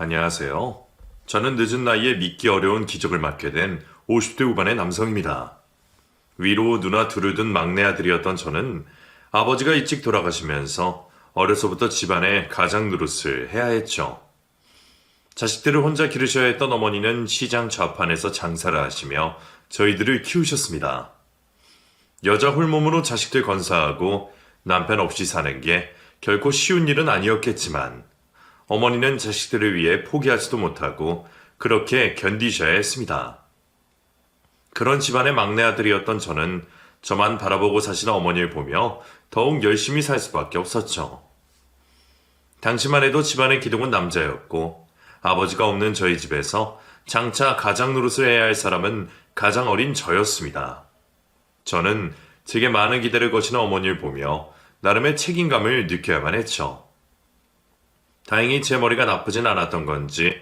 안녕하세요. 저는 늦은 나이에 믿기 어려운 기적을 맞게 된 50대 후반의 남성입니다. 위로 누나 둘을 둔 막내 아들이었던 저는 아버지가 일찍 돌아가시면서 어려서부터 집안의 가장 노릇을 해야 했죠. 자식들을 혼자 기르셔야 했던 어머니는 시장 좌판에서 장사를 하시며 저희들을 키우셨습니다. 여자 홀몸으로 자식들 건사하고 남편 없이 사는 게 결코 쉬운 일은 아니었겠지만 어머니는 자식들을 위해 포기하지도 못하고 그렇게 견디셔야 했습니다. 그런 집안의 막내 아들이었던 저는 저만 바라보고 사시는 어머니를 보며 더욱 열심히 살 수밖에 없었죠. 당시만 해도 집안의 기둥은 남자였고 아버지가 없는 저희 집에서 장차 가장 노릇을 해야 할 사람은 가장 어린 저였습니다. 저는 제게 많은 기대를 거시는 어머니를 보며 나름의 책임감을 느껴야만 했죠. 다행히 제 머리가 나쁘진 않았던 건지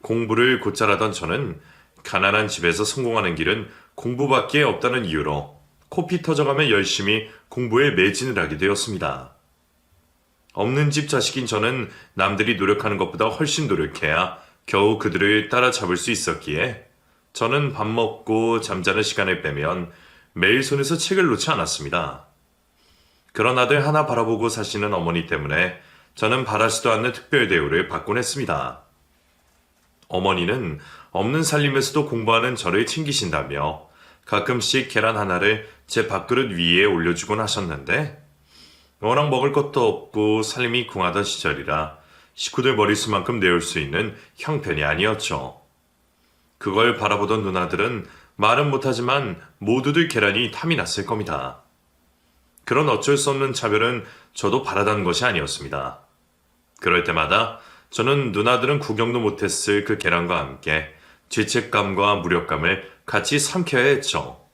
공부를 곧잘 하던 저는 가난한 집에서 성공하는 길은 공부밖에 없다는 이유로 코피 터져가며 열심히 공부에 매진을 하게 되었습니다. 없는 집 자식인 저는 남들이 노력하는 것보다 훨씬 노력해야 겨우 그들을 따라잡을 수 있었기에 저는 밥 먹고 잠자는 시간을 빼면 매일 손에서 책을 놓지 않았습니다. 그런 아들 하나 바라보고 사시는 어머니 때문에 저는 바라지도 않는 특별 대우를 받곤 했습니다. 어머니는 없는 살림에서도 공부하는 저를 챙기신다며 가끔씩 계란 하나를 제 밥그릇 위에 올려주곤 하셨는데 워낙 먹을 것도 없고 살림이 궁하던 시절이라 식구들 머릿수만큼 내올 수 있는 형편이 아니었죠. 그걸 바라보던 누나들은 말은 못하지만 모두들 계란이 탐이 났을 겁니다. 그런 어쩔 수 없는 차별은 저도 바라던 것이 아니었습니다. 그럴 때마다 저는 누나들은 구경도 못했을 그 계란과 함께 죄책감과 무력감을 같이 삼켜야 했죠.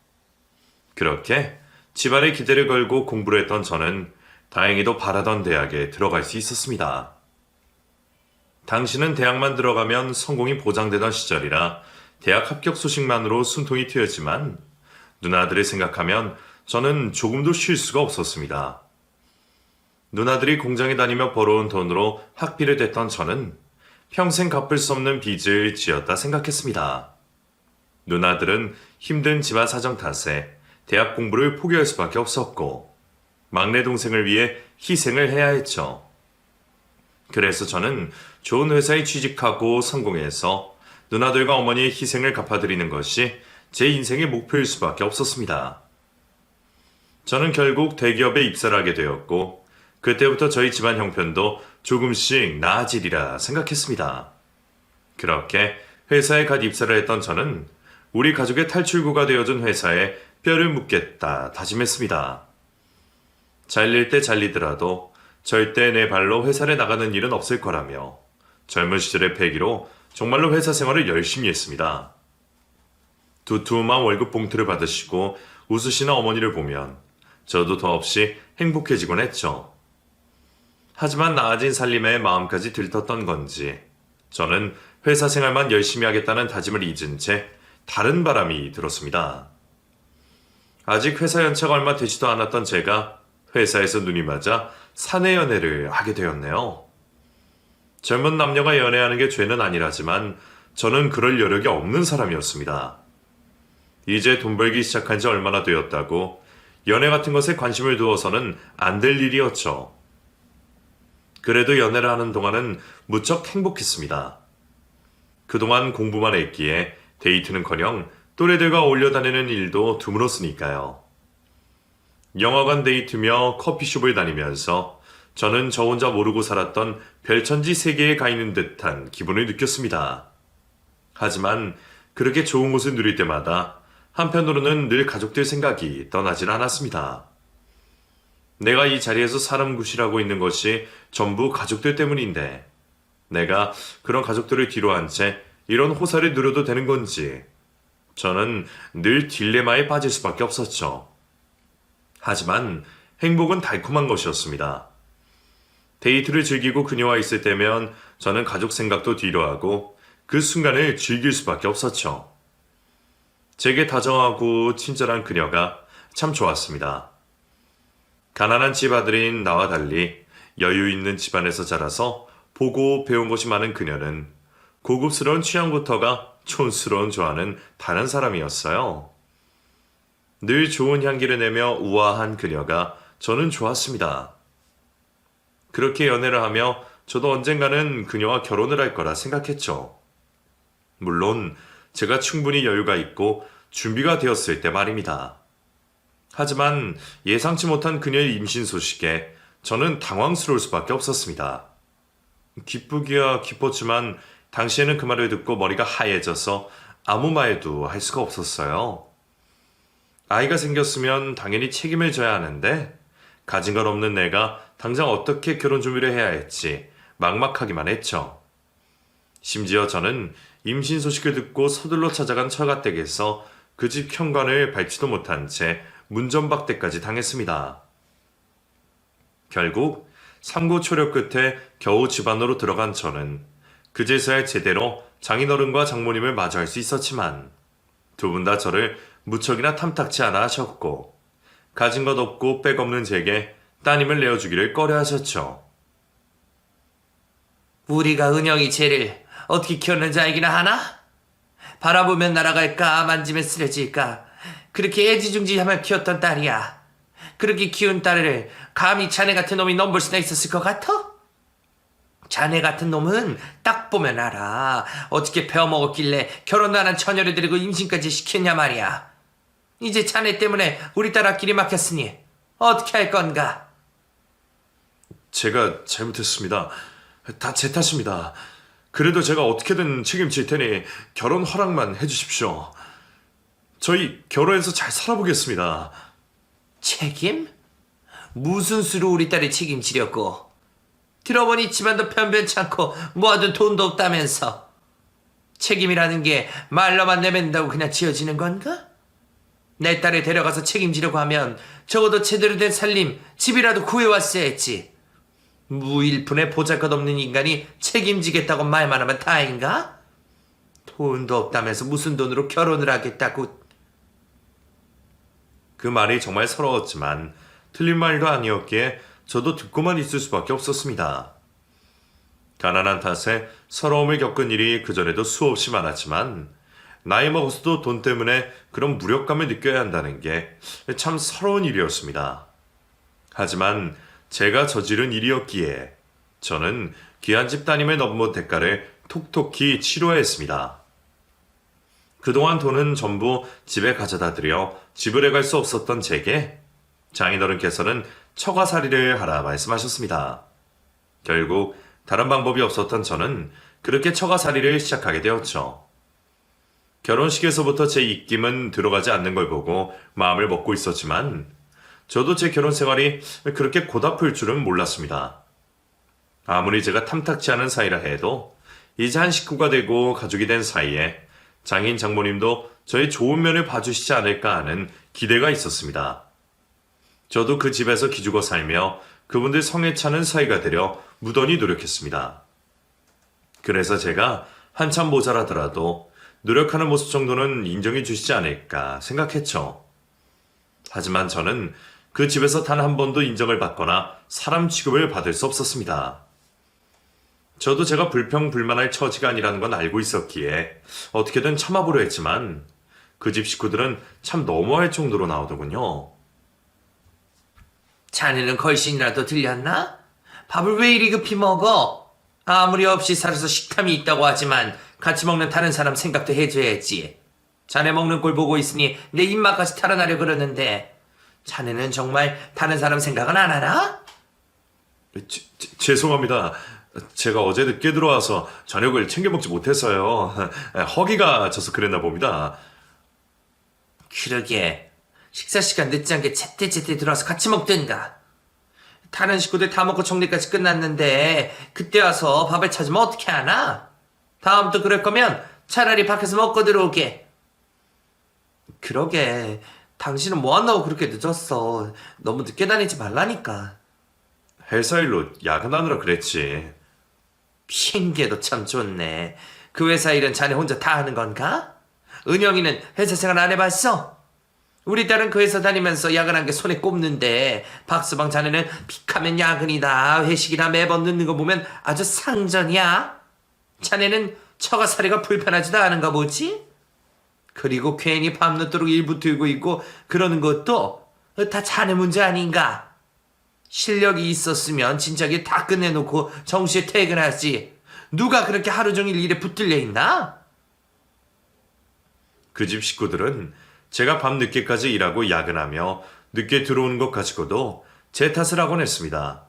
그렇게 집안의 기대를 걸고 공부를 했던 저는 다행히도 바라던 대학에 들어갈 수 있었습니다. 당시는 대학만 들어가면 성공이 보장되던 시절이라 대학 합격 소식만으로 숨통이 트였지만 누나들을 생각하면 저는 조금도 쉴 수가 없었습니다. 누나들이 공장에 다니며 벌어온 돈으로 학비를 댔던 저는 평생 갚을 수 없는 빚을 지었다 생각했습니다. 누나들은 힘든 집안 사정 탓에 대학 공부를 포기할 수밖에 없었고 막내 동생을 위해 희생을 해야 했죠. 그래서 저는 좋은 회사에 취직하고 성공해서 누나들과 어머니의 희생을 갚아드리는 것이 제 인생의 목표일 수밖에 없었습니다. 저는 결국 대기업에 입사를 하게 되었고 그때부터 저희 집안 형편도 조금씩 나아지리라 생각했습니다. 그렇게 회사에 갓 입사를 했던 저는 우리 가족의 탈출구가 되어준 회사에 뼈를 묻겠다 다짐했습니다. 잘릴 때 잘리더라도 절대 내 발로 회사를 나가는 일은 없을 거라며 젊은 시절의 패기로 정말로 회사 생활을 열심히 했습니다. 두툼한 월급 봉투를 받으시고 웃으시는 어머니를 보면 저도 더없이 행복해지곤 했죠. 하지만 나아진 살림에 마음까지 들떴던 건지 저는 회사 생활만 열심히 하겠다는 다짐을 잊은 채 다른 바람이 들었습니다. 아직 회사 연차가 얼마 되지도 않았던 제가 회사에서 눈이 맞아 사내 연애를 하게 되었네요. 젊은 남녀가 연애하는 게 죄는 아니라지만 저는 그럴 여력이 없는 사람이었습니다. 이제 돈 벌기 시작한 지 얼마나 되었다고 연애 같은 것에 관심을 두어서는 안 될 일이었죠. 그래도 연애를 하는 동안은 무척 행복했습니다. 그동안 공부만 했기에 데이트는커녕 또래들과 어울려 다니는 일도 드물었으니까요. 영화관 데이트며 커피숍을 다니면서 저는 저 혼자 모르고 살았던 별천지 세계에 가 있는 듯한 기분을 느꼈습니다. 하지만 그렇게 좋은 곳을 누릴 때마다 한편으로는 늘 가족들 생각이 떠나질 않았습니다. 내가 이 자리에서 사람 구실하고 있는 것이 전부 가족들 때문인데 내가 그런 가족들을 뒤로 한 채 이런 호사를 누려도 되는 건지 저는 늘 딜레마에 빠질 수밖에 없었죠. 하지만 행복은 달콤한 것이었습니다. 데이트를 즐기고 그녀와 있을 때면 저는 가족 생각도 뒤로 하고 그 순간을 즐길 수밖에 없었죠. 제게 다정하고 친절한 그녀가 참 좋았습니다. 가난한 집 아들인 나와 달리 여유 있는 집안에서 자라서 보고 배운 것이 많은 그녀는 고급스러운 취향부터가 촌스러운 좋아하는 다른 사람이었어요. 늘 좋은 향기를 내며 우아한 그녀가 저는 좋았습니다. 그렇게 연애를 하며 저도 언젠가는 그녀와 결혼을 할 거라 생각했죠. 물론 제가 충분히 여유가 있고 준비가 되었을 때 말입니다. 하지만 예상치 못한 그녀의 임신 소식에 저는 당황스러울 수밖에 없었습니다. 기쁘기야 기뻤지만 당시에는 그 말을 듣고 머리가 하얘져서 아무 말도 할 수가 없었어요. 아이가 생겼으면 당연히 책임을 져야 하는데 가진 건 없는 내가 당장 어떻게 결혼 준비를 해야 할지 막막하기만 했죠. 심지어 저는 임신 소식을 듣고 서둘러 찾아간 처가댁에서 그 집 현관을 밟지도 못한 채 문전박대까지 당했습니다. 결국 삼고초려 끝에 겨우 집 안으로 들어간 저는 그제서야 제대로 장인어른과 장모님을 마주할 수 있었지만 두 분 다 저를 무척이나 탐탁치 않아 하셨고 가진 것 없고 빽 없는 제게 따님을 내어주기를 꺼려 하셨죠. 우리가 은영이 쟤를 어떻게 키웠는지 알기나 하나? 바라보면 날아갈까 만지면 쓰러질까 그렇게 애지중지하며 키웠던 딸이야. 그렇게 키운 딸을 감히 자네 같은 놈이 넘볼 수나 있었을 것 같아? 자네 같은 놈은 딱 보면 알아. 어떻게 배워먹었길래 결혼도 안 한 처녀를 데리고 임신까지 시켰냐 말이야. 이제 자네 때문에 우리 딸 앞길이 막혔으니 어떻게 할 건가? 제가 잘못했습니다. 다 제 탓입니다. 그래도 제가 어떻게든 책임질 테니 결혼 허락만 해주십시오. 저희 결혼해서 잘 살아보겠습니다. 책임? 무슨 수로 우리 딸을 책임지려고? 들어보니 집안도 편변찮고 모아둔 돈도 없다면서. 책임이라는 게 말로만 내뱉는다고 그냥 지어지는 건가? 내 딸을 데려가서 책임지려고 하면 적어도 제대로 된 살림, 집이라도 구해왔어야 했지. 무일푼에 보잘것없는 인간이 책임지겠다고 말만 하면 다인가? 돈도 없다면서 무슨 돈으로 결혼을 하겠다고. 그 말이 정말 서러웠지만 틀린 말도 아니었기에 저도 듣고만 있을 수밖에 없었습니다. 가난한 탓에 서러움을 겪은 일이 그전에도 수없이 많았지만 나이 먹어서도 돈 때문에 그런 무력감을 느껴야 한다는 게 참 서러운 일이었습니다. 하지만 제가 저지른 일이었기에 저는 귀한 집 따님의 넘버 대가를 톡톡히 치러야 했습니다. 그동안 돈은 전부 집에 가져다 드려 지불해 갈 수 없었던 제게 장인어른께서는 처가살이를 하라 말씀하셨습니다. 결국 다른 방법이 없었던 저는 그렇게 처가살이를 시작하게 되었죠. 결혼식에서부터 제 입김은 들어가지 않는 걸 보고 마음을 먹고 있었지만 저도 제 결혼 생활이 그렇게 고달플 줄은 몰랐습니다. 아무리 제가 탐탁치 않은 사이라 해도 이제 한 식구가 되고 가족이 된 사이에 장인 장모님도 저의 좋은 면을 봐주시지 않을까 하는 기대가 있었습니다. 저도 그 집에서 기죽어 살며 그분들 성에 차는 사이가 되려 무던히 노력했습니다. 그래서 제가 한참 모자라더라도 노력하는 모습 정도는 인정해 주시지 않을까 생각했죠. 하지만 저는 그 집에서 단 한 번도 인정을 받거나 사람 취급을 받을 수 없었습니다. 저도 제가 불평불만할 처지가 아니라는 건 알고 있었기에 어떻게든 참아보려 했지만 그 집 식구들은 참 너무할 정도로 나오더군요. 자네는 걸신이라도 들렸나? 밥을 왜 이리 급히 먹어? 아무리 없이 살아서 식탐이 있다고 하지만 같이 먹는 다른 사람 생각도 해줘야지. 자네 먹는 꼴 보고 있으니 내 입맛까지 탈환하려 그러는데 자네는 정말 다른 사람 생각은 안 하나? 죄송합니다. 제가 어제 늦게 들어와서 저녁을 챙겨 먹지 못해서요. 허기가 져서 그랬나 봅니다. 그러게 식사 시간 늦지 않게 제때제때 들어와서 같이 먹든가. 다른 식구들 다 먹고 정리까지 끝났는데 그때 와서 밥을 찾으면 어떻게 하나? 다음부터 그럴 거면 차라리 밖에서 먹고 들어오게. 그러게 당신은 뭐 한다고 그렇게 늦었어. 너무 늦게 다니지 말라니까. 회사 일로 야근하느라 그랬지. 핑계도 참 좋네. 그 회사 일은 자네 혼자 다 하는 건가? 은영이는 회사 생활 안 해봤어? 우리 딸은 그 회사 다니면서 야근한 게 손에 꼽는데 박서방 자네는 픽하면 야근이다 회식이다 매번 늦는 거 보면 아주 상전이야. 자네는 처가살이가 불편하지도 않은가 보지? 그리고 괜히 밤늦도록 일부 들고 있고 그러는 것도 다 자네 문제 아닌가? 실력이 있었으면 진작에 다 끝내놓고 정시에 퇴근하지. 누가 그렇게 하루 종일 일에 붙들려 있나? 그 집 식구들은 제가 밤 늦게까지 일하고 야근하며 늦게 들어오는 것 가지고도 제 탓을 하곤 했습니다.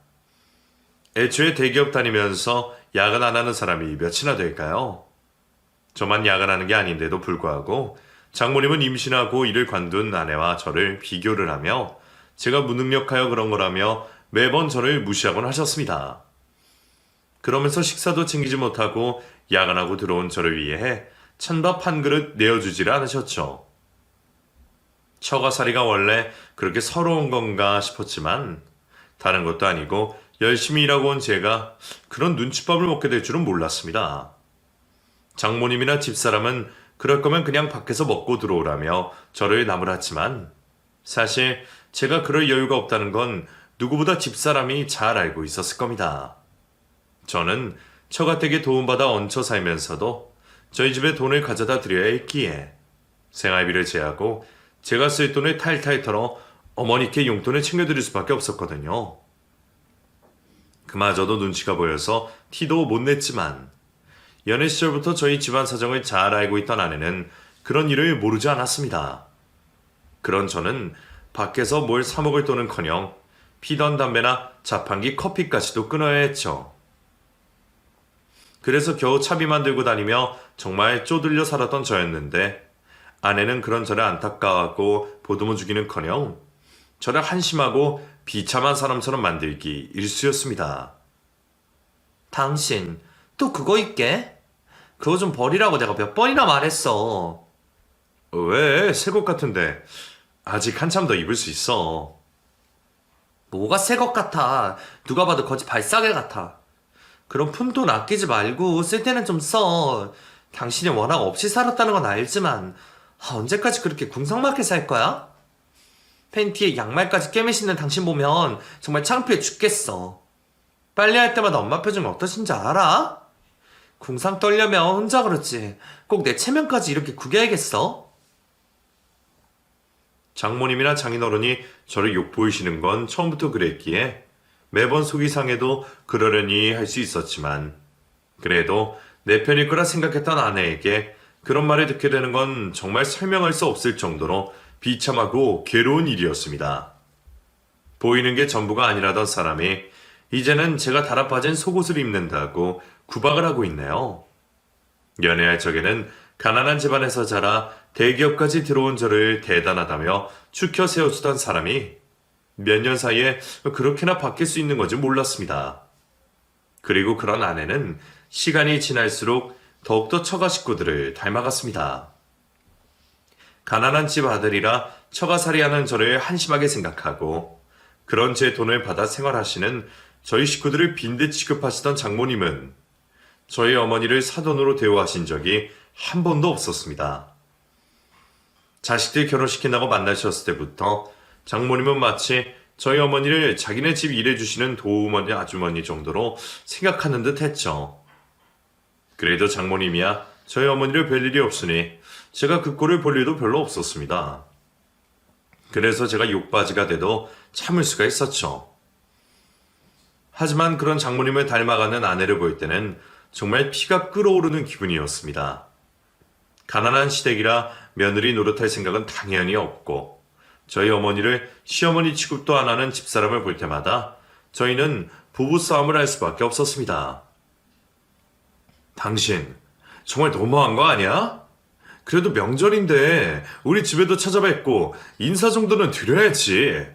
애초에 대기업 다니면서 야근 안 하는 사람이 몇이나 될까요? 저만 야근하는 게 아닌데도 불구하고 장모님은 임신하고 일을 관둔 아내와 저를 비교를 하며 제가 무능력하여 그런 거라며 매번 저를 무시하곤 하셨습니다. 그러면서 식사도 챙기지 못하고 야근하고 들어온 저를 위해 찬밥 한 그릇 내어주지를 않으셨죠. 처가살이가 원래 그렇게 서러운 건가 싶었지만 다른 것도 아니고 열심히 일하고 온 제가 그런 눈칫밥을 먹게 될 줄은 몰랐습니다. 장모님이나 집사람은 그럴 거면 그냥 밖에서 먹고 들어오라며 저를 나무랐지만 사실 제가 그럴 여유가 없다는 건 누구보다 집사람이 잘 알고 있었을 겁니다. 저는 처가댁에 도움받아 얹혀 살면서도 저희 집에 돈을 가져다 드려야 했기에 생활비를 제하고 제가 쓸 돈을 탈탈 털어 어머니께 용돈을 챙겨드릴 수밖에 없었거든요. 그마저도 눈치가 보여서 티도 못 냈지만 연애 시절부터 저희 집안 사정을 잘 알고 있던 아내는 그런 일을 모르지 않았습니다. 그런 저는 밖에서 뭘 사 먹을 돈은커녕 피던 담배나 자판기 커피까지도 끊어야 했죠. 그래서 겨우 차비만 들고 다니며 정말 쪼들려 살았던 저였는데 아내는 그런 저를 안타까워하고 보듬어 주기는커녕 저를 한심하고 비참한 사람처럼 만들기 일쑤였습니다. 당신 또 그거 있게? 그거 좀 버리라고 내가 몇 번이나 말했어. 왜? 새 것 같은데 아직 한참 더 입을 수 있어. 뭐가 새 것 같아. 누가 봐도 거지 발싸개 같아. 그럼 푼돈 아끼지 말고 쓸 때는 좀 써. 당신이 워낙 없이 살았다는 건 알지만 언제까지 그렇게 궁상맞게 살 거야? 팬티에 양말까지 꿰매시는 당신 보면 정말 창피해 죽겠어. 빨래할 때마다 엄마 표정이 어떠신지 알아? 궁상 떨려면 혼자 그렇지 꼭 내 체면까지 이렇게 구겨야겠어? 장모님이나 장인어른이 저를 욕보이시는 건 처음부터 그랬기에 매번 속이 상해도 그러려니 할 수 있었지만 그래도 내 편일 거라 생각했던 아내에게 그런 말을 듣게 되는 건 정말 설명할 수 없을 정도로 비참하고 괴로운 일이었습니다. 보이는 게 전부가 아니라던 사람이 이제는 제가 달아빠진 속옷을 입는다고 구박을 하고 있네요. 연애할 적에는 가난한 집안에서 자라 대기업까지 들어온 저를 대단하다며 추켜 세워주던 사람이 몇 년 사이에 그렇게나 바뀔 수 있는 건지 몰랐습니다. 그리고 그런 아내는 시간이 지날수록 더욱더 처가 식구들을 닮아갔습니다. 가난한 집 아들이라 처가살이하는 저를 한심하게 생각하고 그런 제 돈을 받아 생활하시는 저희 식구들을 빈대 취급하시던 장모님은 저희 어머니를 사돈으로 대우하신 적이 한 번도 없었습니다. 자식들 결혼시킨다고 만나셨을 때부터 장모님은 마치 저희 어머니를 자기네 집 일해주시는 도우머니 아주머니 정도로 생각하는 듯 했죠. 그래도 장모님이야 저희 어머니를 뵐 일이 없으니 제가 그 꼴을 볼 일도 별로 없었습니다. 그래서 제가 욕바지가 돼도 참을 수가 있었죠. 하지만 그런 장모님을 닮아가는 아내를 볼 때는 정말 피가 끓어오르는 기분이었습니다. 가난한 시댁이라 며느리 노릇할 생각은 당연히 없고 저희 어머니를 시어머니 취급도 안 하는 집사람을 볼 때마다 저희는 부부싸움을 할 수밖에 없었습니다. 당신 정말 너무한 거 아니야? 그래도 명절인데 우리 집에도 찾아뵙고 인사 정도는 드려야지.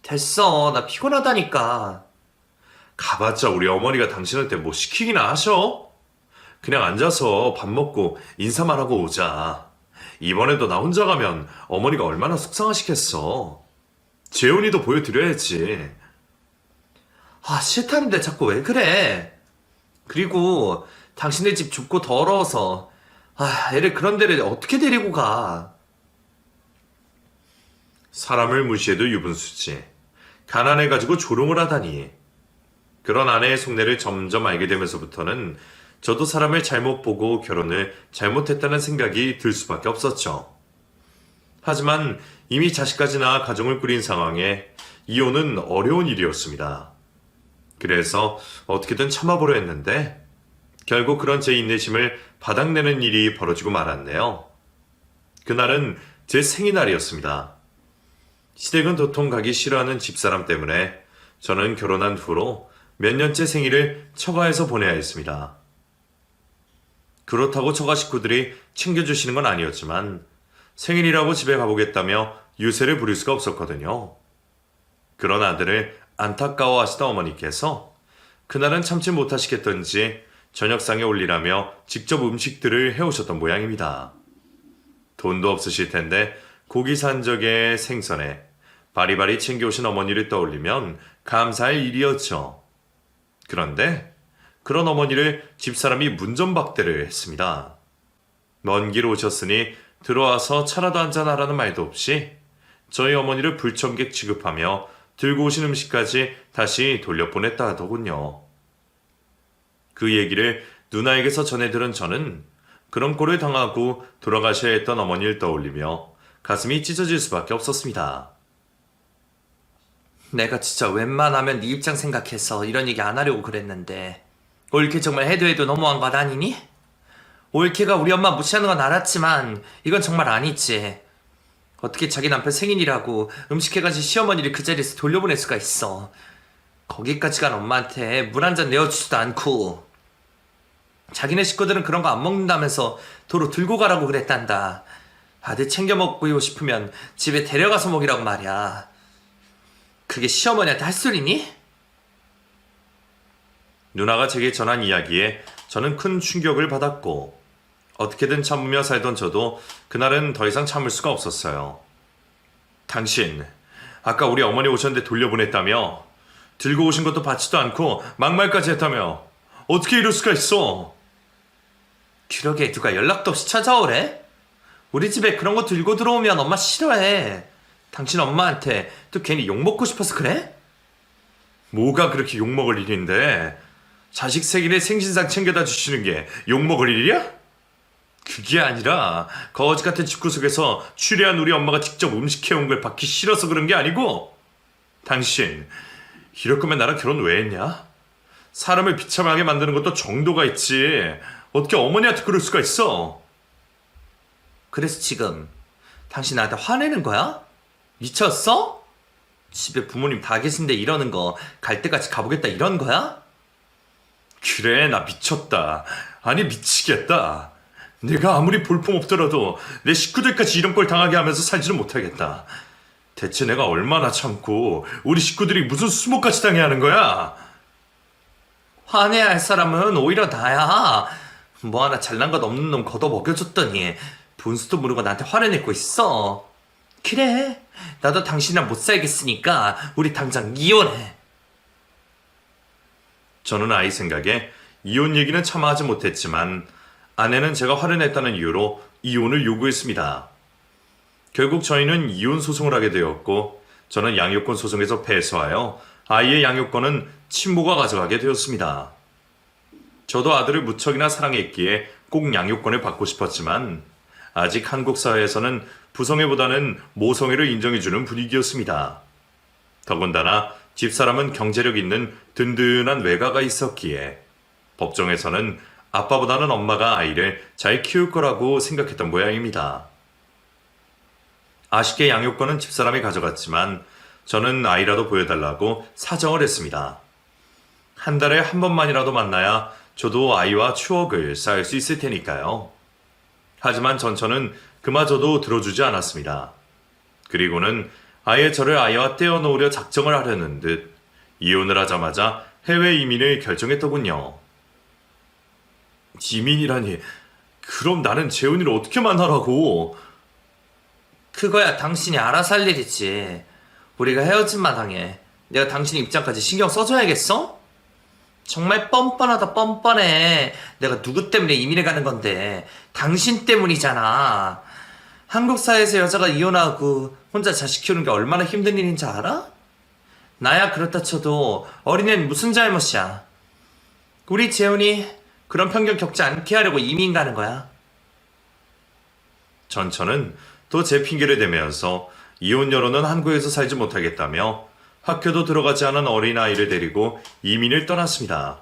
됐어. 나 피곤하다니까. 가봤자 우리 어머니가 당신한테 뭐 시키기나 하셔? 그냥 앉아서 밥 먹고 인사만 하고 오자. 이번에도 나 혼자 가면 어머니가 얼마나 속상하시겠어. 재훈이도 보여드려야지. 싫다는데 자꾸 왜 그래? 그리고 당신네 집 좁고 더러워서 애를 그런 데를 어떻게 데리고 가? 사람을 무시해도 유분수지. 가난해가지고 조롱을 하다니. 그런 아내의 속내를 점점 알게 되면서부터는 저도 사람을 잘못 보고 결혼을 잘못했다는 생각이 들 수밖에 없었죠. 하지만 이미 자식까지 낳아 가정을 꾸린 상황에 이혼은 어려운 일이었습니다. 그래서 어떻게든 참아보려 했는데 결국 그런 제 인내심을 바닥내는 일이 벌어지고 말았네요. 그날은 제 생일날이었습니다. 시댁은 도통 가기 싫어하는 집사람 때문에 저는 결혼한 후로 몇 년째 생일을 처가에서 보내야 했습니다. 그렇다고 처가 식구들이 챙겨주시는 건 아니었지만 생일이라고 집에 가보겠다며 유세를 부릴 수가 없었거든요. 그런 아들을 안타까워하시던 어머니께서 그날은 참지 못하시겠던지 저녁상에 올리라며 직접 음식들을 해오셨던 모양입니다. 돈도 없으실 텐데 고기 산적에 생선에 바리바리 챙겨오신 어머니를 떠올리면 감사할 일이었죠. 그런데 그런 어머니를 집사람이 문전박대를 했습니다. 먼 길 오셨으니 들어와서 차라도 한잔하라는 말도 없이 저희 어머니를 불청객 취급하며 들고 오신 음식까지 다시 돌려보냈다 하더군요. 그 얘기를 누나에게서 전해 들은 저는 그런 꼴을 당하고 돌아가셔야 했던 어머니를 떠올리며 가슴이 찢어질 수밖에 없었습니다. 내가 진짜 웬만하면 네 입장 생각해서 이런 얘기 안 하려고 그랬는데 올케 정말 해도 너무한 것 아니니? 올케가 우리 엄마 무시하는 건 알았지만 이건 정말 아니지. 어떻게 자기 남편 생일이라고 음식해가지고 시어머니를 그 자리에서 돌려보낼 수가 있어. 거기까지 간 엄마한테 물 한 잔 내어주지도 않고 자기네 식구들은 그런 거 안 먹는다면서 도로 들고 가라고 그랬단다. 아들 챙겨 먹고 싶으면 집에 데려가서 먹이라고 말이야. 그게 시어머니한테 할 소리니? 누나가 제게 전한 이야기에 저는 큰 충격을 받았고 어떻게든 참으며 살던 저도 그날은 더 이상 참을 수가 없었어요. 당신, 아까 우리 어머니 오셨는데 돌려보냈다며? 들고 오신 것도 받지도 않고 막말까지 했다며? 어떻게 이럴 수가 있어? 그러게 누가 연락도 없이 찾아오래? 우리 집에 그런 거 들고 들어오면 엄마 싫어해. 당신 엄마한테 또 괜히 욕먹고 싶어서 그래? 뭐가 그렇게 욕먹을 일인데? 자식 생일에 생신상 챙겨다 주시는 게 욕먹을 일이야? 그게 아니라 거지 같은 집구석에서 추리한 우리 엄마가 직접 음식해온 걸 받기 싫어서 그런 게 아니고 당신 이럴 거면 나랑 결혼 왜 했냐? 사람을 비참하게 만드는 것도 정도가 있지. 어떻게 어머니한테 그럴 수가 있어? 그래서 지금 당신 나한테 화내는 거야? 미쳤어? 집에 부모님 다 계신데 이러는 거 갈 때까지 가보겠다 이런 거야? 그래, 나 미쳤다. 아니 미치겠다. 내가 아무리 볼품없더라도 내 식구들까지 이런 걸 당하게 하면서 살지는 못하겠다. 대체 내가 얼마나 참고 우리 식구들이 무슨 수모까지 당해야 하는 거야? 화내야 할 사람은 오히려 나야. 뭐 하나 잘난 것 없는 놈 걷어 먹여줬더니 분수도 모르고 나한테 화를 내고 있어. 그래, 나도 당신이랑 못 살겠으니까 우리 당장 이혼해. 저는 아이 생각에 이혼 얘기는 차마 하지 못했지만 아내는 제가 화를 냈다는 이유로 이혼을 요구했습니다. 결국 저희는 이혼 소송을 하게 되었고 저는 양육권 소송에서 패소하여 아이의 양육권은 친모가 가져가게 되었습니다. 저도 아들을 무척이나 사랑했기에 꼭 양육권을 받고 싶었지만 아직 한국 사회에서는 부성애보다는 모성애를 인정해주는 분위기였습니다. 더군다나 집사람은 경제력 있는 든든한 외가가 있었기에 법정에서는 아빠보다는 엄마가 아이를 잘 키울 거라고 생각했던 모양입니다. 아쉽게 양육권은 집사람이 가져갔지만 저는 아이라도 보여달라고 사정을 했습니다. 한 달에 한 번만이라도 만나야 저도 아이와 추억을 쌓을 수 있을 테니까요. 하지만 전처는 그마저도 들어주지 않았습니다. 그리고는 아예 저를 아이와 떼어놓으려 작정을 하려는 듯 이혼을 하자마자 해외 이민을 결정했더군요. 이민이라니, 그럼 나는 재훈이를 어떻게 만나라고? 그거야 당신이 알아서 할 일이지. 우리가 헤어진 마당에 내가 당신 입장까지 신경 써줘야겠어? 정말 뻔뻔하다 뻔뻔해. 내가 누구 때문에 이민을 가는 건데 당신 때문이잖아. 한국 사회에서 여자가 이혼하고 혼자 자식 키우는 게 얼마나 힘든 일인지 알아? 나야 그렇다 쳐도 어린애는 무슨 잘못이야. 우리 재훈이 그런 편견 겪지 않게 하려고 이민 가는 거야. 전처는 또 제 핑계를 대면서 이혼 여론은 한국에서 살지 못하겠다며 학교도 들어가지 않은 어린아이를 데리고 이민을 떠났습니다.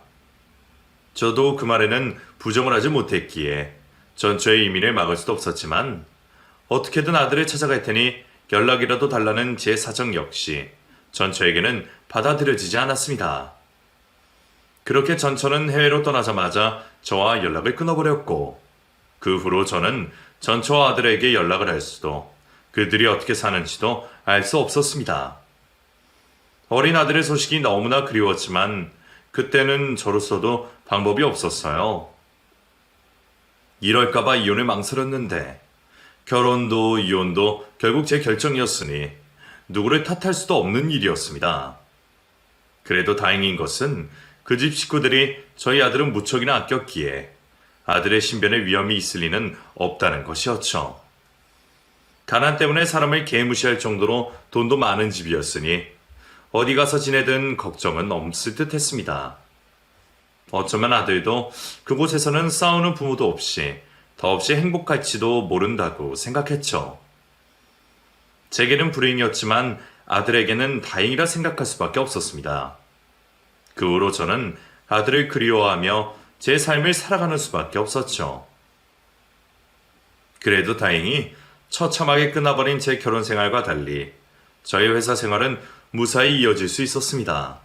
저도 그 말에는 부정을 하지 못했기에 전처의 이민을 막을 수도 없었지만 어떻게든 아들을 찾아갈 테니 연락이라도 달라는 제 사정 역시 전처에게는 받아들여지지 않았습니다. 그렇게 전처는 해외로 떠나자마자 저와 연락을 끊어버렸고 그 후로 저는 전처와 아들에게 연락을 할 수도 그들이 어떻게 사는지도 알 수 없었습니다. 어린 아들의 소식이 너무나 그리웠지만 그때는 저로서도 방법이 없었어요. 이럴까봐 이혼을 망설였는데 결혼도 이혼도 결국 제 결정이었으니 누구를 탓할 수도 없는 일이었습니다. 그래도 다행인 것은 그 집 식구들이 저희 아들은 무척이나 아꼈기에 아들의 신변에 위험이 있을 리는 없다는 것이었죠. 가난 때문에 사람을 개무시할 정도로 돈도 많은 집이었으니 어디 가서 지내든 걱정은 없을 듯 했습니다. 어쩌면 아들도 그곳에서는 싸우는 부모도 없이 더없이 행복할지도 모른다고 생각했죠. 제게는 불행이었지만 아들에게는 다행이라 생각할 수밖에 없었습니다. 그 후로 저는 아들을 그리워하며 제 삶을 살아가는 수밖에 없었죠. 그래도 다행히 처참하게 끝나버린 제 결혼 생활과 달리 저희 회사 생활은 무사히 이어질 수 있었습니다.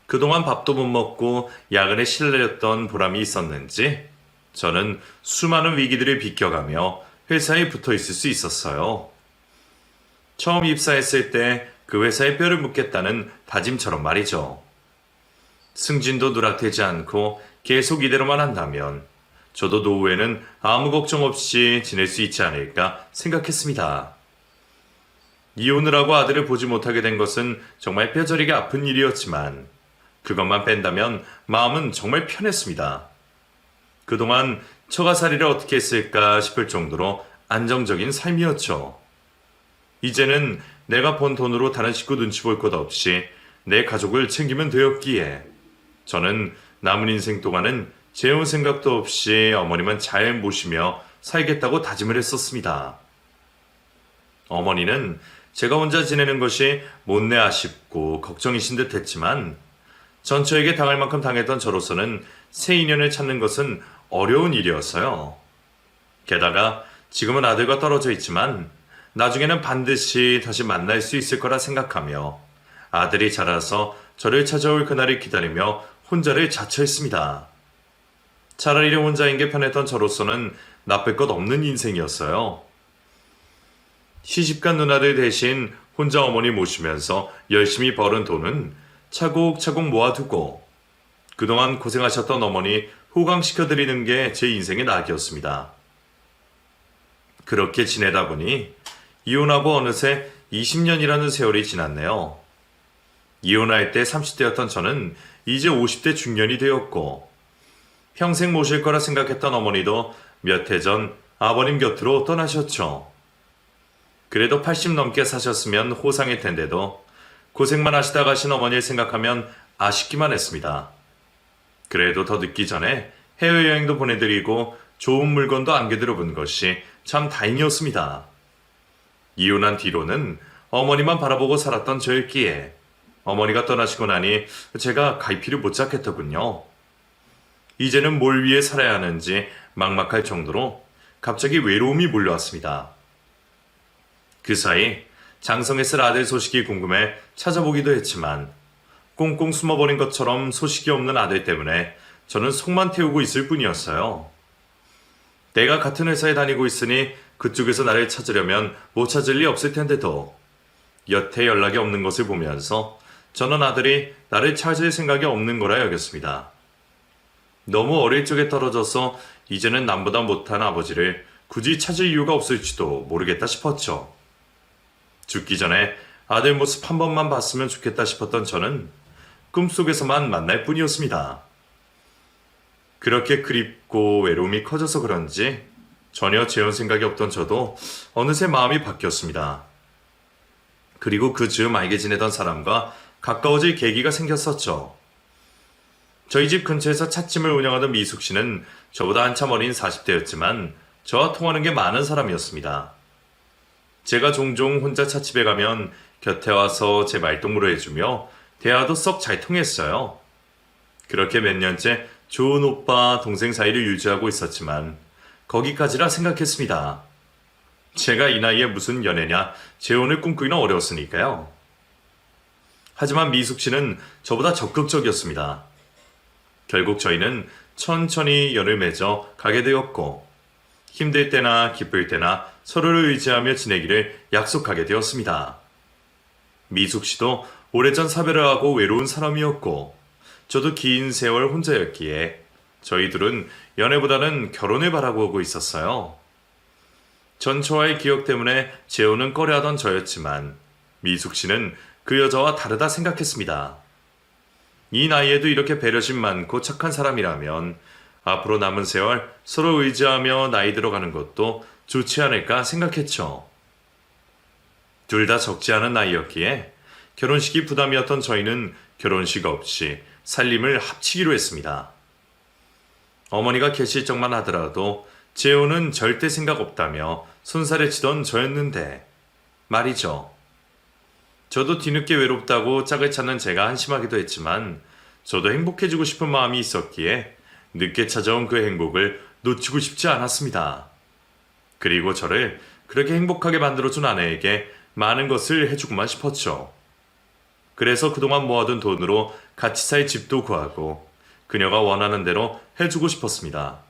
그동안 밥도 못 먹고 야근에 실려렸던 보람이 있었는지 저는 수많은 위기들을 비껴가며 회사에 붙어 있을 수 있었어요. 처음 입사했을 때 그 회사에 뼈를 묻겠다는 다짐처럼 말이죠. 승진도 누락되지 않고 계속 이대로만 한다면 저도 노후에는 아무 걱정 없이 지낼 수 있지 않을까 생각했습니다. 이혼을 하고 아들을 보지 못하게 된 것은 정말 뼈저리게 아픈 일이었지만 그것만 뺀다면 마음은 정말 편했습니다. 그동안 처가살이를 어떻게 했을까 싶을 정도로 안정적인 삶이었죠. 이제는 내가 번 돈으로 다른 식구 눈치 볼 것 없이 내 가족을 챙기면 되었기에 저는 남은 인생 동안은 재혼 생각도 없이 어머니만 잘 모시며 살겠다고 다짐을 했었습니다. 어머니는 제가 혼자 지내는 것이 못내 아쉽고 걱정이신 듯 했지만 전처에게 당할 만큼 당했던 저로서는 새 인연을 찾는 것은 어려운 일이었어요. 게다가 지금은 아들과 떨어져 있지만 나중에는 반드시 다시 만날 수 있을 거라 생각하며 아들이 자라서 저를 찾아올 그날을 기다리며 혼자를 자처했습니다. 차라리 혼자인 게 편했던 저로서는 나쁠 것 없는 인생이었어요. 시집간 누나들 대신 혼자 어머니 모시면서 열심히 벌은 돈은 차곡차곡 모아두고 그동안 고생하셨던 어머니 호강시켜드리는 게 제 인생의 낙이었습니다. 그렇게 지내다 보니 이혼하고 어느새 20년이라는 세월이 지났네요. 이혼할 때 30대였던 저는 이제 50대 중년이 되었고 평생 모실 거라 생각했던 어머니도 몇 해 전 아버님 곁으로 떠나셨죠. 그래도 80 넘게 사셨으면 호상일 텐데도 고생만 하시다 가신 어머니를 생각하면 아쉽기만 했습니다. 그래도 더 늦기 전에 해외여행도 보내드리고 좋은 물건도 안겨드려 본 것이 참 다행이었습니다. 이혼한 뒤로는 어머니만 바라보고 살았던 저였기에 어머니가 떠나시고 나니 제가 갈피를 못 잡겠더군요. 이제는 뭘 위해 살아야 하는지 막막할 정도로 갑자기 외로움이 몰려왔습니다. 그 사이 장성에 쓸 아들 소식이 궁금해 찾아보기도 했지만 꽁꽁 숨어버린 것처럼 소식이 없는 아들 때문에 저는 속만 태우고 있을 뿐이었어요. 내가 같은 회사에 다니고 있으니 그쪽에서 나를 찾으려면 못 찾을 리 없을 텐데도 여태 연락이 없는 것을 보면서 저는 아들이 나를 찾을 생각이 없는 거라 여겼습니다. 너무 어릴 적에 떨어져서 이제는 남보다 못한 아버지를 굳이 찾을 이유가 없을지도 모르겠다 싶었죠. 죽기 전에 아들 모습 한 번만 봤으면 좋겠다 싶었던 저는 꿈속에서만 만날 뿐이었습니다. 그렇게 그립고 외로움이 커져서 그런지 전혀 재혼 생각이 없던 저도 어느새 마음이 바뀌었습니다. 그리고 그 즈음 알게 지내던 사람과 가까워질 계기가 생겼었죠. 저희 집 근처에서 찻집을 운영하던 미숙 씨는 저보다 한참 어린 40대였지만 저와 통하는 게 많은 사람이었습니다. 제가 종종 혼자 찻집에 가면 곁에 와서 제 말동무를 해주며 대화도 썩 잘 통했어요. 그렇게 몇 년째 좋은 오빠 동생 사이를 유지하고 있었지만 거기까지라 생각했습니다. 제가 이 나이에 무슨 연애냐 재혼을 꿈꾸기는 어려웠으니까요. 하지만 미숙 씨는 저보다 적극적이었습니다. 결국 저희는 천천히 연을 맺어 가게 되었고 힘들 때나 기쁠 때나 서로를 의지하며 지내기를 약속하게 되었습니다. 미숙 씨도 오래전 사별을 하고 외로운 사람이었고 저도 긴 세월 혼자였기에 저희 둘은 연애보다는 결혼을 바라보고 있었어요. 전처와의 기억 때문에 재혼은 꺼려하던 저였지만 미숙 씨는 그 여자와 다르다 생각했습니다. 이 나이에도 이렇게 배려심 많고 착한 사람이라면 앞으로 남은 세월 서로 의지하며 나이 들어가는 것도 좋지 않을까 생각했죠. 둘 다 적지 않은 나이였기에 결혼식이 부담이었던 저희는 결혼식 없이 살림을 합치기로 했습니다. 어머니가 계실 적만 하더라도 재혼은 절대 생각 없다며 손살에 치던 저였는데 말이죠. 저도 뒤늦게 외롭다고 짝을 찾는 제가 한심하기도 했지만 저도 행복해지고 싶은 마음이 있었기에 늦게 찾아온 그 행복을 놓치고 싶지 않았습니다. 그리고 저를 그렇게 행복하게 만들어준 아내에게 많은 것을 해주고만 싶었죠. 그래서 그동안 모아둔 돈으로 같이 살 집도 구하고 그녀가 원하는 대로 해주고 싶었습니다.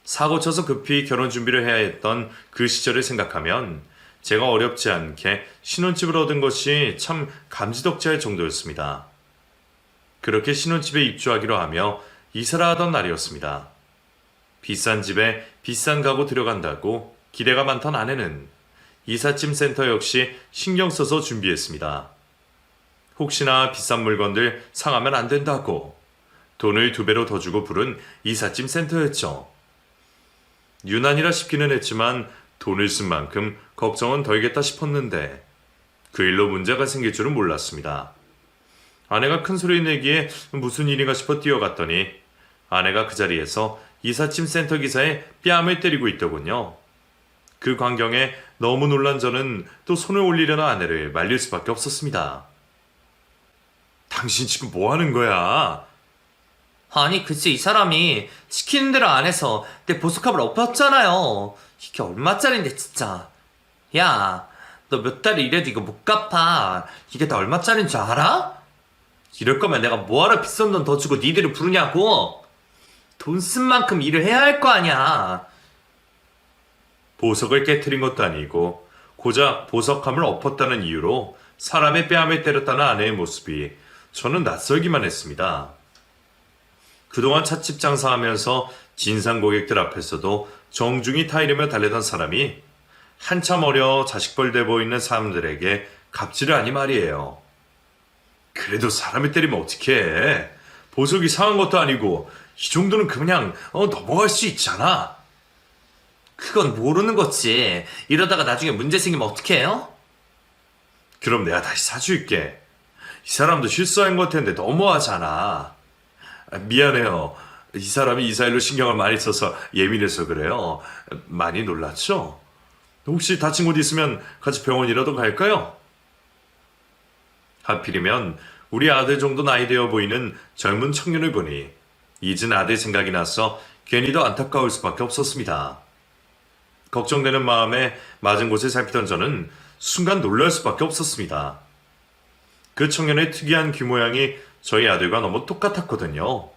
사고 쳐서 급히 결혼 준비를 해야 했던 그 시절을 생각하면 제가 어렵지 않게 신혼집을 얻은 것이 참 감지덕지할 정도였습니다. 그렇게 신혼집에 입주하기로 하며 이사를 하던 날이었습니다. 비싼 집에 비싼 가구 들여간다고 기대가 많던 아내는 이삿짐 센터 역시 신경 써서 준비했습니다. 혹시나 비싼 물건들 상하면 안 된다고 돈을 2배로 더 주고 부른 이삿짐 센터였죠. 유난이라 싶기는 했지만 돈을 쓴 만큼 걱정은 덜겠다 싶었는데 그 일로 문제가 생길 줄은 몰랐습니다. 아내가 큰 소리 내기에 무슨 일인가 싶어 뛰어갔더니 아내가 그 자리에서 이삿짐 센터 기사의 뺨을 때리고 있더군요. 그 광경에 너무 놀란 저는 또 손을 올리려는 아내를 말릴 수밖에 없었습니다. 당신 지금 뭐 하는 거야? 아니 글쎄 이 사람이 시키는 대로 안 해서 내 보석함을 엎었잖아요. 이게 얼마짜린데 진짜. 야, 너 몇 달을 일해도 이거 못 갚아. 이게 다 얼마짜린 줄 알아? 이럴 거면 내가 뭐하러 비싼 돈 더 주고 니들을 부르냐고. 돈 쓴 만큼 일을 해야 할 거 아니야. 보석을 깨트린 것도 아니고 고작 보석함을 엎었다는 이유로 사람의 뺨을 때렸다는 아내의 모습이 저는 낯설기만 했습니다. 그동안 찻집 장사하면서 진상 고객들 앞에서도 정중히 타이르며 달래던 사람이 한참 어려 자식벌 돼 보이는 사람들에게 갑질을 하니 말이에요. 그래도 사람을 때리면 어떡해. 보석이 상한 것도 아니고 이 정도는 그냥 넘어갈 수 있잖아. 그건 모르는 거지. 이러다가 나중에 문제 생기면 어떡해요? 그럼 내가 다시 사줄게. 이 사람도 실수한 것 같은데 너무하잖아. 미안해요. 이 사람이 이 사일로 신경을 많이 써서 예민해서 그래요. 많이 놀랐죠? 혹시 다친 곳 있으면 같이 병원이라도 갈까요? 하필이면 우리 아들 정도 나이 되어 보이는 젊은 청년을 보니 잊은 아들 생각이 나서 괜히 더 안타까울 수밖에 없었습니다. 걱정되는 마음에 맞은 곳을 살피던 저는 순간 놀랄 수밖에 없었습니다. 그 청년의 특이한 귀 모양이 저희 아들과 너무 똑같았거든요.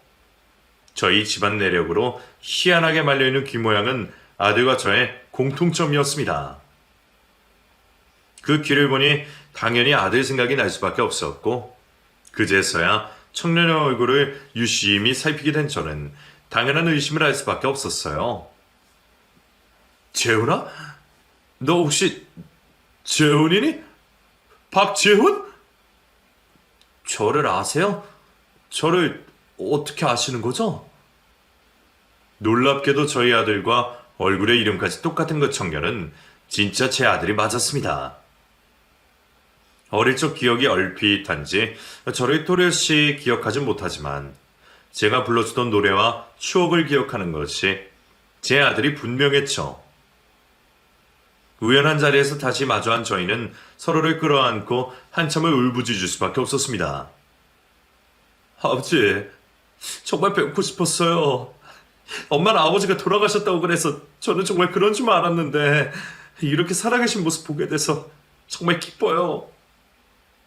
저희 집안 내력으로 희한하게 말려있는 귀 모양은 아들과 저의 공통점이었습니다. 그 귀를 보니 당연히 아들 생각이 날 수밖에 없었고 그제서야 청년의 얼굴을 유심히 살피게 된 저는 당연한 의심을 할 수밖에 없었어요. 재훈아? 너 혹시 재훈이니? 박재훈? 저를 아세요? 저를 어떻게 아시는 거죠? 놀랍게도 저희 아들과 얼굴의 이름까지 똑같은 그 청년은 진짜 제 아들이 맞았습니다. 어릴 적 기억이 얼핏한지 저를 또렷이 기억하진 못하지만 제가 불러주던 노래와 추억을 기억하는 것이 제 아들이 분명했죠. 우연한 자리에서 다시 마주한 저희는 서로를 끌어안고 한참을 울부짖을 수밖에 없었습니다. 아버지, 정말 뵙고 싶었어요. 엄마는 아버지가 돌아가셨다고 그래서 저는 정말 그런 줄 알았는데 이렇게 살아계신 모습 보게 돼서 정말 기뻐요.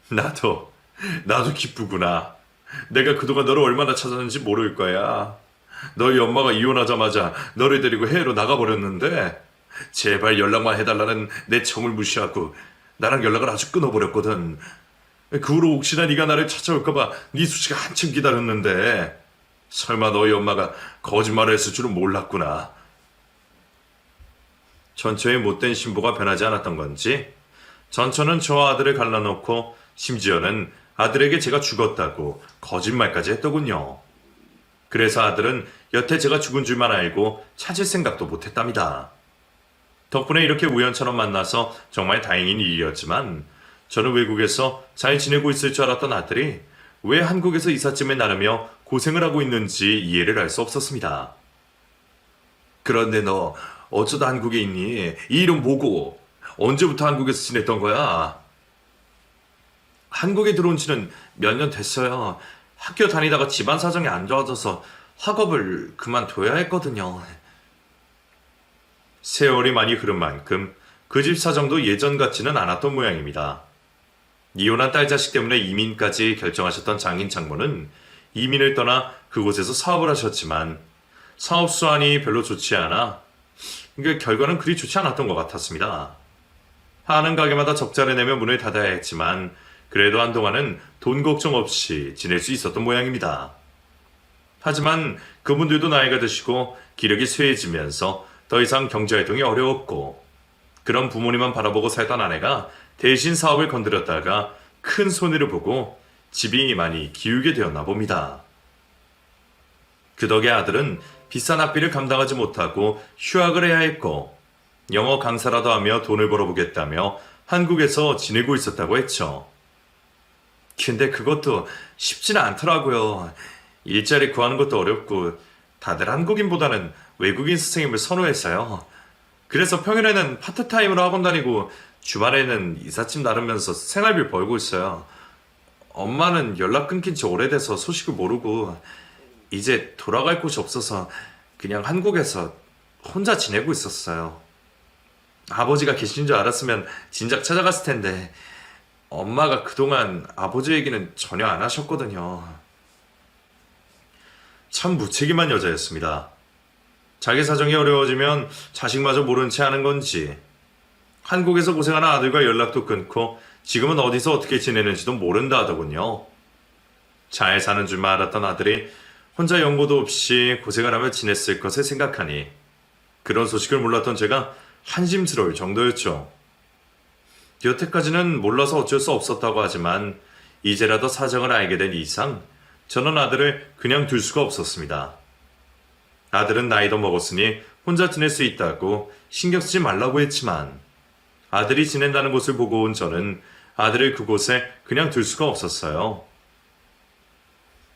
나도 기쁘구나. 내가 그동안 너를 얼마나 찾았는지 모를 거야. 너희 엄마가 이혼하자마자 너를 데리고 해외로 나가버렸는데 제발 연락만 해달라는 내 청을 무시하고 나랑 연락을 아주 끊어버렸거든. 그 후로 혹시나 네가 나를 찾아올까봐 네 수치가 한참 기다렸는데 설마 너희 엄마가 거짓말을 했을 줄은 몰랐구나. 전처의 못된 신부가 변하지 않았던 건지 전처는 저와 아들을 갈라놓고 심지어는 아들에게 제가 죽었다고 거짓말까지 했더군요. 그래서 아들은 여태 제가 죽은 줄만 알고 찾을 생각도 못했답니다. 덕분에 이렇게 우연처럼 만나서 정말 다행인 일이었지만 저는 외국에서 잘 지내고 있을 줄 알았던 아들이 왜 한국에서 이삿짐을 나르며 고생을 하고 있는지 이해를 할 수 없었습니다. 그런데 너 어쩌다 한국에 있니? 이 이름 뭐고? 언제부터 한국에서 지냈던 거야? 한국에 들어온 지는 몇 년 됐어요. 학교 다니다가 집안 사정이 안 좋아져서 학업을 그만둬야 했거든요. 세월이 많이 흐른 만큼 그 집 사정도 예전 같지는 않았던 모양입니다. 이혼한 딸 자식 때문에 이민까지 결정하셨던 장인 장모는 이민을 떠나 그곳에서 사업을 하셨지만 사업 수완이 별로 좋지 않아 결과는 그리 좋지 않았던 것 같았습니다. 하는 가게마다 적자를 내며 문을 닫아야 했지만 그래도 한동안은 돈 걱정 없이 지낼 수 있었던 모양입니다. 하지만 그분들도 나이가 드시고 기력이 쇠해지면서 더 이상 경제활동이 어려웠고 그런 부모님만 바라보고 살던 아내가 대신 사업을 건드렸다가 큰 손해를 보고 집이 많이 기울게 되었나 봅니다. 그 덕에 아들은 비싼 학비를 감당하지 못하고 휴학을 해야 했고 영어 강사라도 하며 돈을 벌어보겠다며 한국에서 지내고 있었다고 했죠. 근데 그것도 쉽지는 않더라고요. 일자리 구하는 것도 어렵고 다들 한국인보다는 외국인 선생님을 선호했어요. 그래서 평일에는 파트타임으로 학원 다니고 주말에는 이삿짐 나르면서 생활비 벌고 있어요. 엄마는 연락 끊긴 지 오래돼서 소식을 모르고 이제 돌아갈 곳이 없어서 그냥 한국에서 혼자 지내고 있었어요. 아버지가 계신 줄 알았으면 진작 찾아갔을 텐데 엄마가 그동안 아버지 얘기는 전혀 안 하셨거든요. 참 무책임한 여자였습니다. 자기 사정이 어려워지면 자식마저 모른 채 하는 건지 한국에서 고생하는 아들과 연락도 끊고 지금은 어디서 어떻게 지내는지도 모른다 하더군요. 잘 사는 줄만 알았던 아들이 혼자 연고도 없이 고생을 하며 지냈을 것을 생각하니 그런 소식을 몰랐던 제가 한심스러울 정도였죠. 여태까지는 몰라서 어쩔 수 없었다고 하지만 이제라도 사정을 알게 된 이상 저는 아들을 그냥 둘 수가 없었습니다. 아들은 나이도 먹었으니 혼자 지낼 수 있다고 신경 쓰지 말라고 했지만 아들이 지낸다는 곳을 보고 온 저는 아들을 그곳에 그냥 둘 수가 없었어요.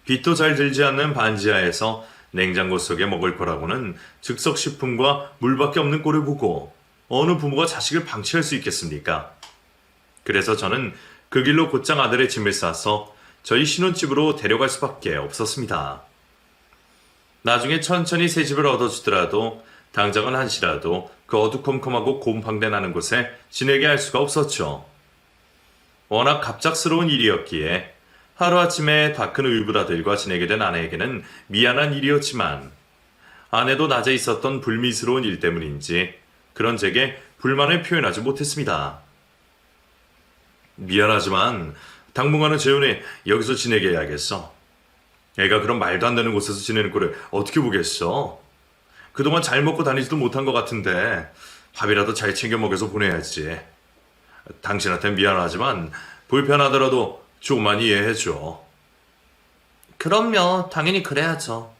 빛도 잘 들지 않는 반지하에서 냉장고 속에 먹을 거라고는 즉석식품과 물밖에 없는 꼴을 보고 어느 부모가 자식을 방치할 수 있겠습니까? 그래서 저는 그 길로 곧장 아들의 짐을 싸서 저희 신혼집으로 데려갈 수밖에 없었습니다. 나중에 천천히 새 집을 얻어주더라도 당장은 한시라도 그 어두컴컴하고 곰팡대 나는 곳에 지내게 할 수가 없었죠. 워낙 갑작스러운 일이었기에 하루아침에 다 큰 의붓아들과 지내게 된 아내에게는 미안한 일이었지만 아내도 낮에 있었던 불미스러운 일 때문인지 그런 제게 불만을 표현하지 못했습니다. 미안하지만 당분간은 재훈이 여기서 지내게 해야겠어. 애가 그런 말도 안 되는 곳에서 지내는 꼴을 어떻게 보겠어? 그동안 잘 먹고 다니지도 못한 것 같은데 밥이라도 잘 챙겨 먹여서 보내야지. 당신한테 미안하지만 불편하더라도 조금만 이해해줘. 그럼요. 당연히 그래야죠.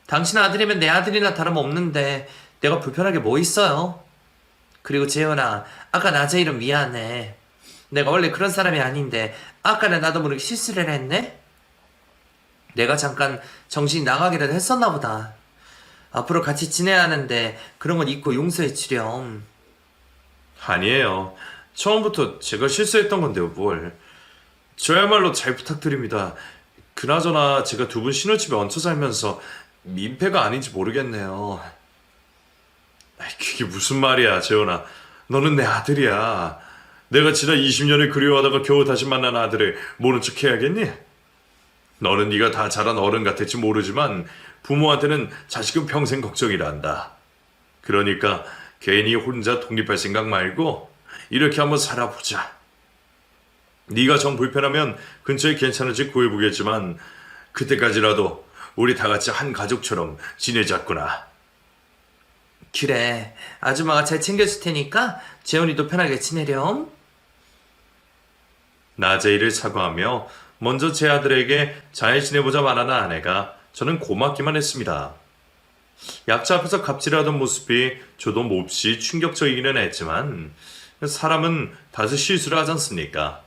당신 아들이면 내 아들이나 다름없는데 내가 불편하게 뭐 있어요? 그리고 재현아, 아까 낮에 일은 미안해. 내가 원래 그런 사람이 아닌데 아까는 나도 모르게 실수를 했네? 내가 잠깐 정신이 나가기라도 했었나 보다. 앞으로 같이 지내야 하는데 그런 건 잊고 용서해 주렴. 아니에요. 처음부터 제가 실수했던 건데요, 뭘. 저야말로 잘 부탁드립니다. 그나저나 제가 두 분 신혼집에 얹혀 살면서 민폐가 아닌지 모르겠네요. 아이, 그게 무슨 말이야, 재현아. 너는 내 아들이야. 내가 지난 20년을 그리워하다가 겨우 다시 만난 아들을 모른 척 해야겠니? 너는 네가 다 자란 어른 같을지 모르지만 부모한테는 자식은 평생 걱정이란다. 그러니까 괜히 혼자 독립할 생각 말고 이렇게 한번 살아보자. 네가 정 불편하면 근처에 괜찮은 집 구해보겠지만 그때까지라도 우리 다 같이 한 가족처럼 지내자꾸나. 그래, 아줌마가 잘 챙겨줄 테니까 재훈이도 편하게 지내렴. 낮에 일을 사과하며 먼저 제 아들에게 잘 지내보자 말하는 아내가 저는 고맙기만 했습니다. 약자 앞에서 갑질하던 모습이 저도 몹시 충격적이기는 했지만 사람은 다소 실수를 하지 않습니까?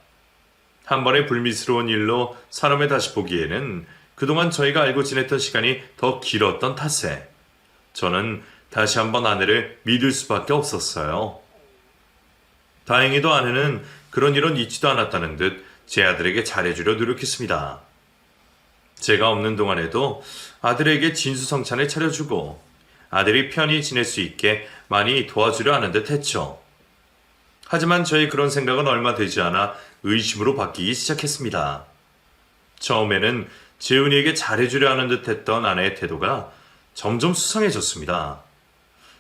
한 번의 불미스러운 일로 사람을 다시 보기에는 그동안 저희가 알고 지냈던 시간이 더 길었던 탓에 저는 다시 한번 아내를 믿을 수밖에 없었어요. 다행히도 아내는 그런 일은 있지도 않았다는 듯 제 아들에게 잘해주려 노력했습니다. 제가 없는 동안에도 아들에게 진수성찬을 차려주고 아들이 편히 지낼 수 있게 많이 도와주려 하는 듯 했죠. 하지만 저의 그런 생각은 얼마 되지 않아 의심으로 바뀌기 시작했습니다. 처음에는 재훈이에게 잘해주려 하는 듯 했던 아내의 태도가 점점 수상해졌습니다.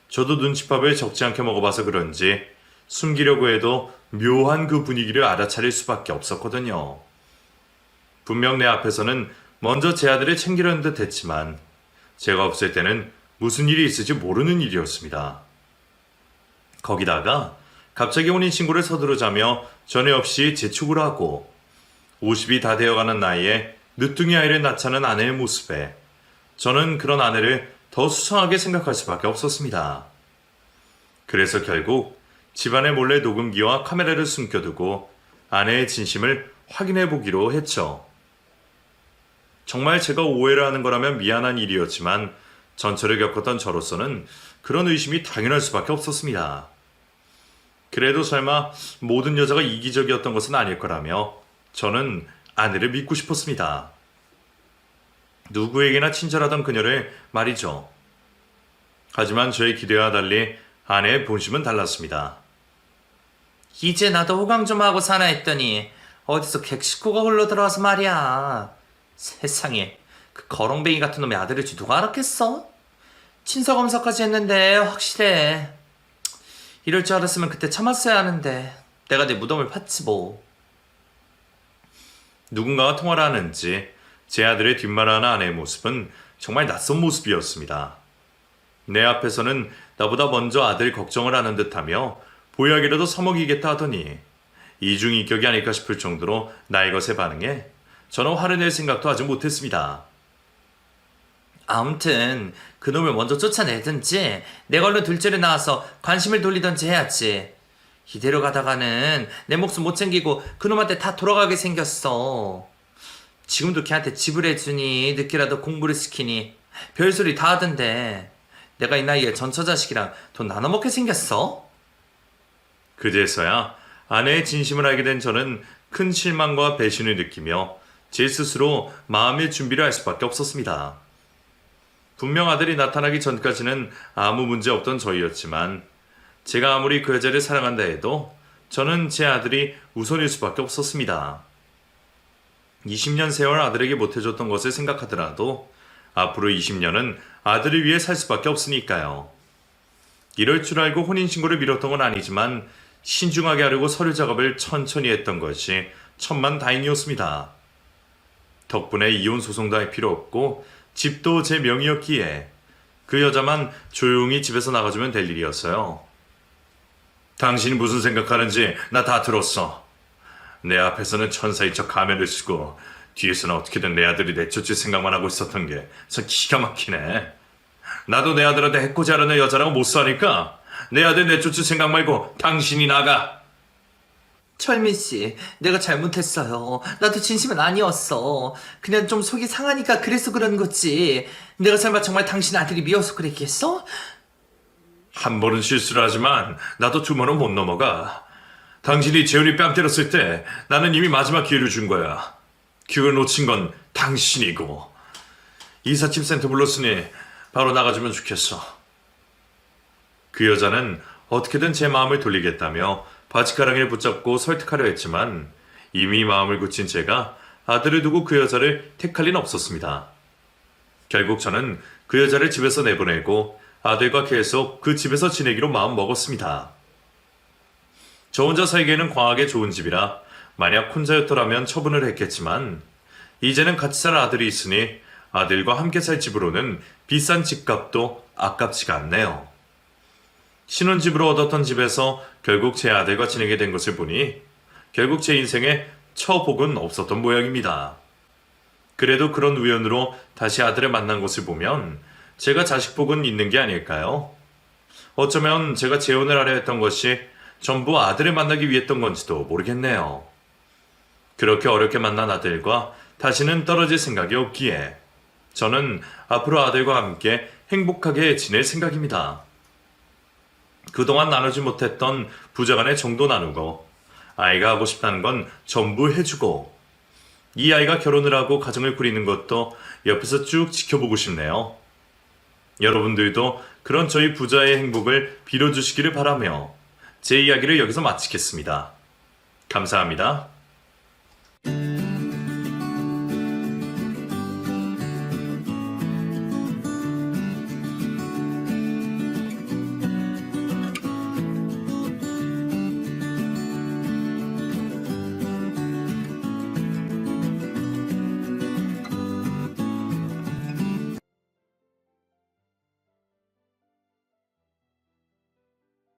저도 눈칫밥을 적지 않게 먹어봐서 그런지 숨기려고 해도 묘한 그 분위기를 알아차릴 수밖에 없었거든요. 분명 내 앞에서는 먼저 제 아들을 챙기려는 듯 했지만 제가 없을 때는 무슨 일이 있을지 모르는 일이었습니다. 거기다가 갑자기 혼인신고를 서두르자며 전에 없이 재촉을 하고 50이 다 되어가는 나이에 늦둥이 아이를 낳자는 아내의 모습에 저는 그런 아내를 더 수상하게 생각할 수밖에 없었습니다. 그래서 결국 집안에 몰래 녹음기와 카메라를 숨겨두고 아내의 진심을 확인해 보기로 했죠. 정말 제가 오해를 하는 거라면 미안한 일이었지만 전철을 겪었던 저로서는 그런 의심이 당연할 수밖에 없었습니다. 그래도 설마 모든 여자가 이기적이었던 것은 아닐 거라며 저는 아내를 믿고 싶었습니다. 누구에게나 친절하던 그녀를 말이죠. 하지만 저의 기대와 달리 아내의 본심은 달랐습니다. 이제 나도 호강 좀 하고 사나 했더니 어디서 객식구가 흘러들어와서 말이야. 세상에, 그 거렁뱅이 같은 놈의 아들을 지 누가 알았겠어? 친서검사까지 했는데 확실해. 이럴 줄 알았으면 그때 참았어야 하는데 내가 내 무덤을 팠지 뭐. 누군가와 통화를 하는지 제 아들의 뒷말하는 아내의 모습은 정말 낯선 모습이었습니다. 내 앞에서는 나보다 먼저 아들 걱정을 하는 듯하며 보약이라도 써먹이겠다 하더니 이중인격이 아닐까 싶을 정도로 나의 것에 반응해 저는 화를 낼 생각도 하지 못했습니다. 아무튼 그놈을 먼저 쫓아내든지 내 걸로 둘째를 낳아서 관심을 돌리든지 해야지. 이대로 가다가는 내 목숨 못 챙기고 그놈한테 다 돌아가게 생겼어. 지금도 걔한테 집을 해주니 늦게라도 공부를 시키니 별소리 다 하던데 내가 이 나이에 전처자식이랑 돈 나눠먹게 생겼어? 그제서야 아내의 진심을 알게 된 저는 큰 실망과 배신을 느끼며 제 스스로 마음의 준비를 할 수밖에 없었습니다. 분명 아들이 나타나기 전까지는 아무 문제 없던 저희였지만 제가 아무리 그 여자를 사랑한다 해도 저는 제 아들이 우선일 수밖에 없었습니다. 20년 세월 아들에게 못해줬던 것을 생각하더라도 앞으로 20년은 아들을 위해 살 수밖에 없으니까요. 이럴 줄 알고 혼인신고를 미뤘던 건 아니지만 신중하게 하려고 서류 작업을 천천히 했던 것이 천만다행이었습니다. 덕분에 이혼 소송도 할 필요 없고 집도 제 명의였기에 그 여자만 조용히 집에서 나가주면 될 일이었어요. 당신이 무슨 생각하는지 나 다 들었어. 내 앞에서는 천사인 척 가면을 쓰고 뒤에서는 어떻게든 내 아들이 내쫓을 생각만 하고 있었던 게 참 기가 막히네. 나도 내 아들한테 해코지 하려는 여자라고 못 사니까 내 아들 내쫓을 생각 말고 당신이 나가. 철민 씨, 내가 잘못했어요. 나도 진심은 아니었어. 그냥 좀 속이 상하니까 그래서 그런 거지. 내가 설마 정말 당신 아들이 미워서 그랬겠어? 한 번은 실수를 하지만 나도 두 번은 못 넘어가. 당신이 재훈이 뺨 때렸을 때 나는 이미 마지막 기회를 준 거야. 그걸 놓친 건 당신이고. 이삿짐 센터 불렀으니 바로 나가주면 좋겠어. 그 여자는 어떻게든 제 마음을 돌리겠다며 바지가랑이를 붙잡고 설득하려 했지만 이미 마음을 굳힌 제가 아들을 두고 그 여자를 택할 리는 없었습니다. 결국 저는 그 여자를 집에서 내보내고 아들과 계속 그 집에서 지내기로 마음 먹었습니다. 저 혼자 살기에는 과하게 좋은 집이라 만약 혼자였더라면 처분을 했겠지만 이제는 같이 살 아들이 있으니 아들과 함께 살 집으로는 비싼 집값도 아깝지가 않네요. 신혼집으로 얻었던 집에서 결국 제 아들과 지내게 된 것을 보니 결국 제 인생에 처복은 없었던 모양입니다. 그래도 그런 우연으로 다시 아들을 만난 것을 보면 제가 자식복은 있는 게 아닐까요? 어쩌면 제가 재혼을 하려 했던 것이 전부 아들을 만나기 위했던 건지도 모르겠네요. 그렇게 어렵게 만난 아들과 다시는 떨어질 생각이 없기에 저는 앞으로 아들과 함께 행복하게 지낼 생각입니다. 그동안 나누지 못했던 부자간의 정도 나누고 아이가 하고 싶다는 건 전부 해주고 이 아이가 결혼을 하고 가정을 꾸리는 것도 옆에서 쭉 지켜보고 싶네요. 여러분들도 그런 저희 부자의 행복을 빌어주시기를 바라며 제 이야기를 여기서 마치겠습니다. 감사합니다.